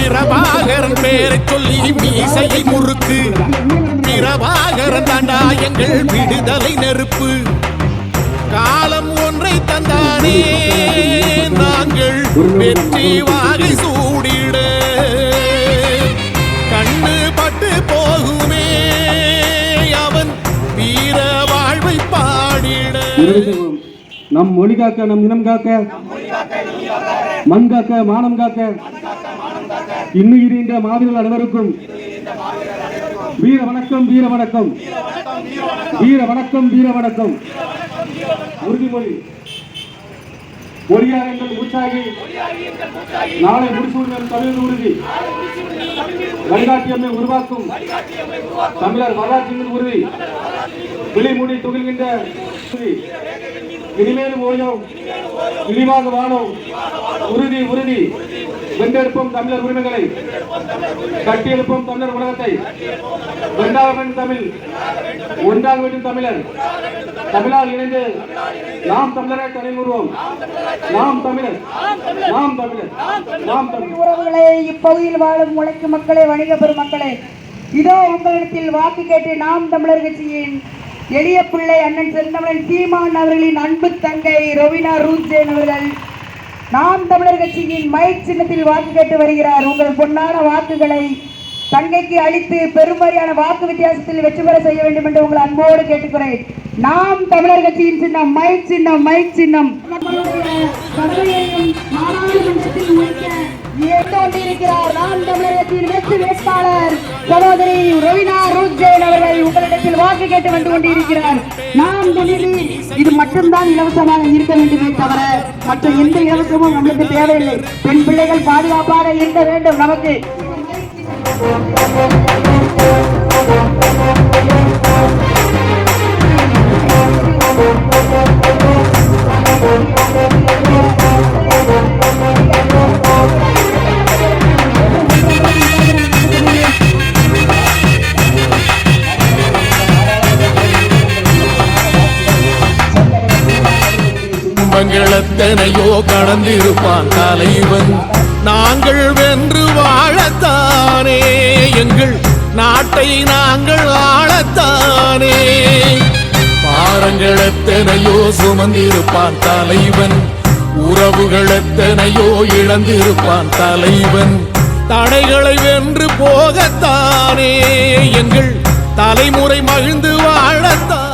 பிரபாகரன் பேரை சொல்லி மீசையை முறுக்கு. பிரபாகரன் தாண்டா எங்கள் விடுதலை நெருப்பு. காலம் ஒன்றை தந்தானே நாங்கள் வெற்றி வாகை சூடிட. கண்ணு பட்டு போகுமே அவன் வீர வாழ்வை பாடிட. நம் மொழி காக்க, நம் இனம் காக்க, மண் காக்க, மானம் காக்க, இன்னும் இருந்த மாவீரர்கள் அனைவருக்கும் வீர வணக்கம், வீர வணக்கம், வீர வணக்கம், வீர வணக்கம். உறுதிமொழி ஒளியாக எங்கள் உற்சாகி, நாளை முடிசூழல் தமிழ் உறுதி, வழிகாட்டியம்மை உருவாக்கும் தமிழர் வரலாற்றின் உறுதி, விழிமூடி துகில்கின்ற இனிமேலும் ஓயோம், இழிவாக வாழோம், உறுதி உறுதி. வென்றெடுப்போம் தமிழர் உரிமைகளை, கட்டியெழுப்போம் தமிழர் உலகத்தை. ஒன்றாக வேண்டும் தமிழ், ஒன்றாக வேண்டும் தமிழர். தமிழால் இணைந்து நாம் தமிழரை தலைமுறுவோம். நாம் தமிழர், நாம் தமிழர், நாம் தமிழர். உறவுகளே, இப்பகுதியில் வாழும் உழைக்கும் மக்களே, வணிக பெருமக்களே, இதோ உங்களிடத்தில் வாக்கு கேட்டு நாம் தமிழர் கட்சியின் எளிய பிள்ளை அண்ணன் செந்தமிழன் சீமான் அவர்களின் அன்பு தங்கை ரொவினா ரூஜேன் அவர்கள் நாம் தமிழர் கட்சியின் மைக் சின்னத்தில் வாக்கு கேட்டு வருகிறார். உங்கள் பொன்னான வாக்குகளை தங்கைக்கு அளித்து பெருமரியான வாக்கு வித்தியாசத்தில் வெற்றி பெற செய்ய வேண்டும் என்று உங்கள் அன்போடு கேட்டுக்கிறேன். நாம் தமிழர் கட்சியின் சின்னம் மைக் சின்னம், மைக் சின்னம். நாம் தமிழர் கட்சியின் வெற்றி வேட்பாளர் சகோதரி ரொவினா ரூஜேன் அவர்கள் உங்களிடத்தில் வாக்கு கேட்டு வந்து கொண்டிருக்கிறார். நாம் தமிழில் இது மட்டும்தான் இலவசமாக இருக்க வேண்டுமே தவிர மற்ற எந்த இலவசமும் நம்மளுக்கு தேவையில்லை. பெண் பிள்ளைகள் பாதுகாப்பாக இருக்க வேண்டும். நமக்கு மங்களத்தனையோ கடந்திருப்பான் தலைவன். நாங்கள் வென்று வாழத்தானே, எங்கள் நாட்டை நாங்கள் ஆளத்தானே. பாரங்களத்தனையோ சுமந்திருப்பான் தலைவன். உறவுகளத்தனையோ இழந்திருப்பான் தலைவன். தடைகளை வென்று போகத்தானே, எங்கள் தலைமுறை மகிழ்ந்து வாழத்தான்.